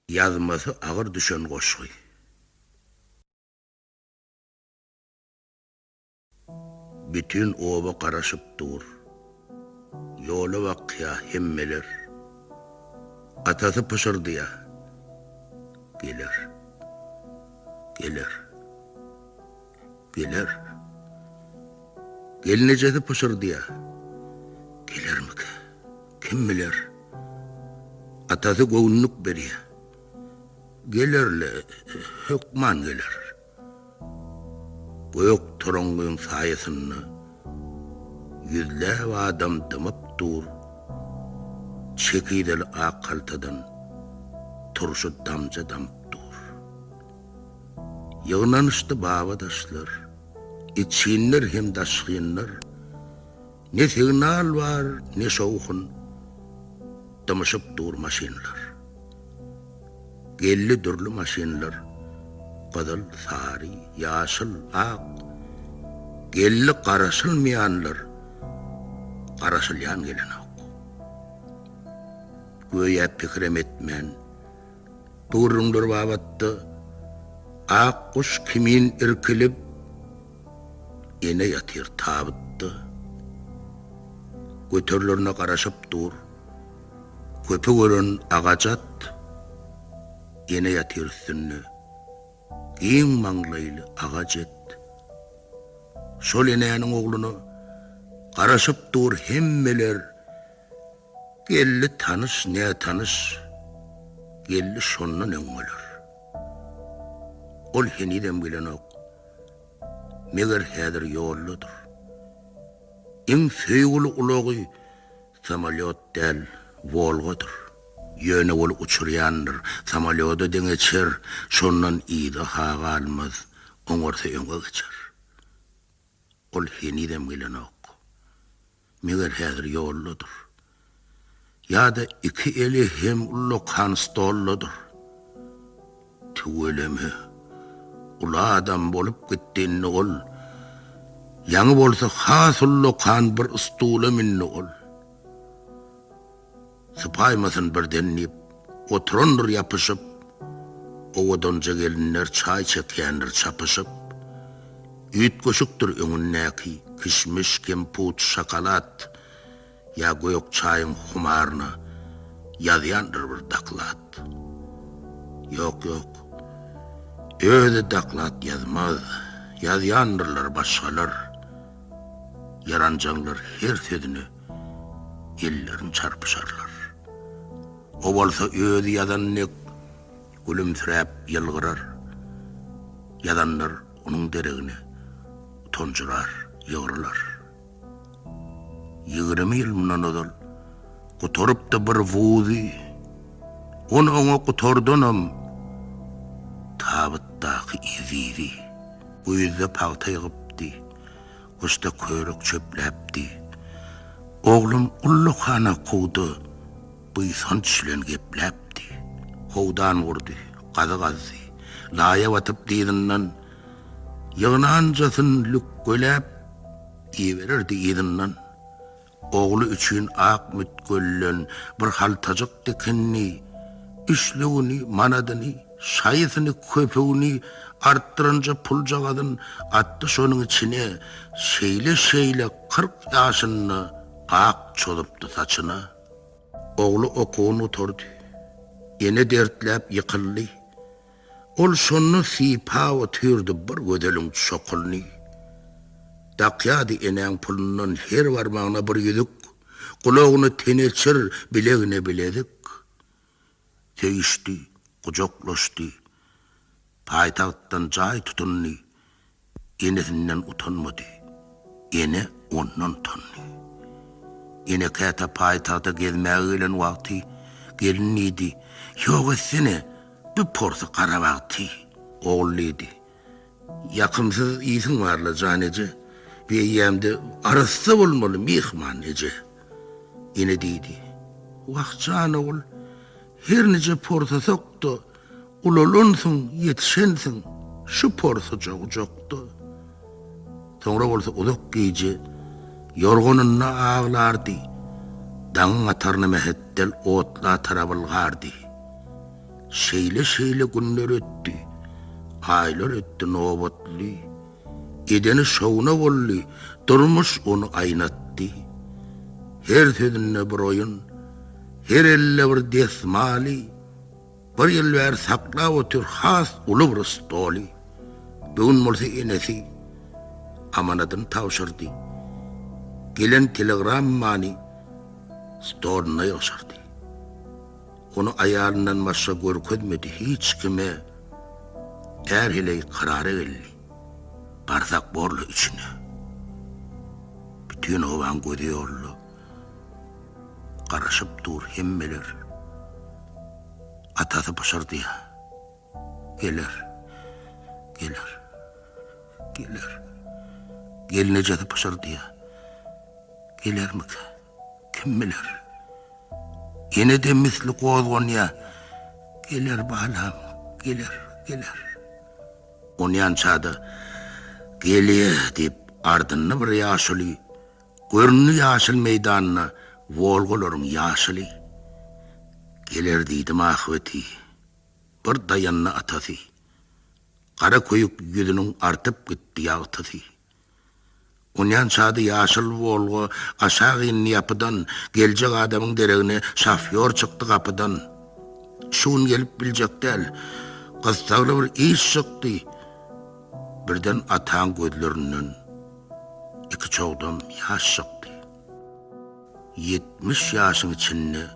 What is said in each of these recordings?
Yazması ağır düşen goşgy. Bütün oba karaşıp dur. Yolu vakya hemmeler. Atası pışırdı ya. Gelir. Gelir. Gelir. Gelinecedi pışırdı ya. Gelir mi ki? Kim bilir? Atası goğunluk beriye. Gelirle hükman gelir. Gök torongun sayesinde yüzlerce adam dımayıp dur. Çekidel akaltadan turşu damca damıp dur. Yığınanıştı babadaşlar. İçinler hem daşkınlar. Ne signal var ne soğukun. Dımışıp dur maşinler. Gelli dürlü maşinler. Qızıl, sarı, yaşıl, ak. Gelli qaraşılmayanlar. Qaraşılyan gelen ok. Göğe pikrem etmen. Durumdur babattı. Ak kuş kimin irkilip ene yatır tabıttı. Götürlerine qaraşıp dur. Köpü görün ağacat. Ene yatır üstünne. Giyin manglaylı ağacet. Şol eneğinin oğlunu qaraşıp dur hemmeler. Gelli tanış ne tanış. Gelli şonun öngölür. Ol henidem bilen ok. Meger hedir yolludur. En feygulu uluğu samalyot del Volgodur. Yöne ol uçuryandır. Samalyodu deneçer. Şondan iyide hağa almaz. Oňorsa öňe geçer. Ol henidem bilen ok. Meger hedir yolludur. Ya da iki eli hem ullu kanstolludur. Tüvelemi. Ula adam bolup gittiğini ol. Yanı bolsa has ullu kan bir ıstula minni ol. Sıpaymasın bir denleyip, oturundur yapışıp, oğudonca gelinler çay çekenler çapışıp, üyt koşuktur önünneki, kişmiş, kemput, şakalat, ya goyok çayın humarına, yadıyandır bir daklat. Yok yok, öyle daklat yazmaz, yadıyandırlar başkalar, yarancanlar her sözünü, ellerin çarpışarlar. O bolsa öýdi yadanlyk gülümsiräp ýylgyrar. Yadanlar onuň deregine tonjurar, ýygrylar. 20 ýyl mundan odal gotorup da bir wuzy. Onu oňa gotordunam. Tabytdaky izidi. Öýde pagta ýygypdy. Goşda körük çöpläpdi. Oglum ullukana kuwdy. Bu insan çilen gepläpdi. Howdan vurdy, gazy. Laya watyp diýdinden ýygnancasyn lükgelep iýerirdi ýedinden. Ogly üçin ak mütköllen bir haltajyk dekenni, işlegini, manadyny, şaýysyny, köpegini arttyrınca pul jagadyn atdy şonuň içine şeýle 40 ýaşyny ak çolupdy saçyna. Oğlu okuğunu oturdu. Yine dertlep yıkıldı. Ol şonu sipa otürdü bir gödelin çokulni. Dakyadı enen pulundan her varmağına bir yüdük. Kulağını teneçir bileğine biledik. Teyişti, kucaklaştı. Paytahttan cay tutunni. Yenesinden utanmadı. Yine ondan utanni. Yine kata paytahta gezmägilen wagty gelinnidi. Ýok sene bir porsu qara wagty. Oğluydy. Yakımsız iýsiň barla janece. Beýýämde arasy bolmaly mehman ece. Yine diýdi. Wagtjan ol her neje porsu sokdy. Ululunsyň, ýetişensiň. Şu porsu jokdy. Soňra bolsa uzak gece yorgununna ağlardı. Dağın atarını mehettel otla tarabılgardı. Şeyle günler öttü. Aylar öttü nobatlı. Edeni şovuna bollu. Durmuş onu aynattı. Her sözünne bir oyun. Her elle bir desmali. Bir yıl ver sakla otur has ulu bir stoli. Bugün molsa enesi amanatını tavşırdı. Gelen telegram mani stoluna yaşardı. Onu ayağından başka görkezmedi hiç kime. Erhiley kararı geldi. Bardak borlu içine. Bütün ovan görüyorlu. Karışıp dur hemmeler. Atası başardı ya. Gelir. Gelinecek başardı ya. Gelir mi ki? Kim bilir? Yine de misli kozgon ya. Gelir balam. Gelir. Onu yançadı. Geliyor deyip ardını bir yaşılı. Görünü yaşıl meydanına. Volgolorun yaşılı. Gelir deydim ahveti. Bir dayanına atası. Kara koyuk yüzünün artıp gitti yağıtası. Onyan çadı yaşıl volgu aşağı inni yapıdan gelecek adamın dereğine şafyor çıktı kapıdan. Şun gelip bilecek değil. Kıstağlı bir iş çıktı. Birden atan gözlerinden iki çoğdam yaş çıktı. 70 yaşın içinde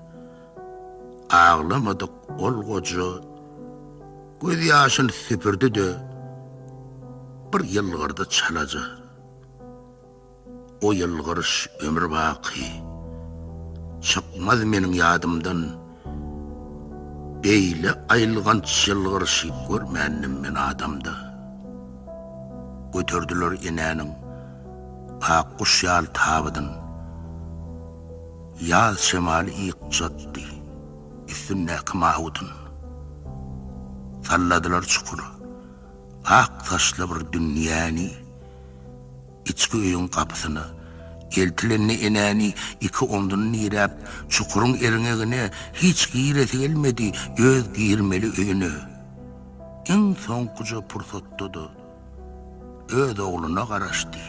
ağlamadık ol koca. Göz yaşını süpürdü de bir yıllarda çalacak. O yılgırış ömür baki. Çıkmaz menin yadımdan. Beyle ayılgan yılgırışı görmendim men adamda. Götürdüler inenin. Akkuş yal tabıdın. Yaz şemali ilk caddi. Üstünne kımahudun. Salladılar çukuru. Ak taşlı bir dünyani. İçki uyun kapısını, eltilenni enani iki ondunu nirap, çukurun erineğine hiç giyreti gelmedi, öz giyirmeli öyünü. En son kuca pırsattadı, öz oğluna karaştı.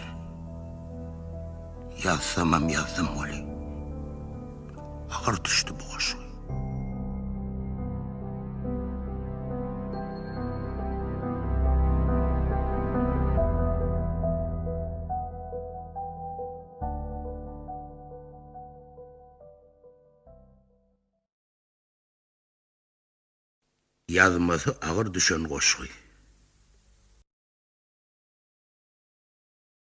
Yazsam oli. Ağır düştü bu hoş. Yazması ağır düşen koşuy.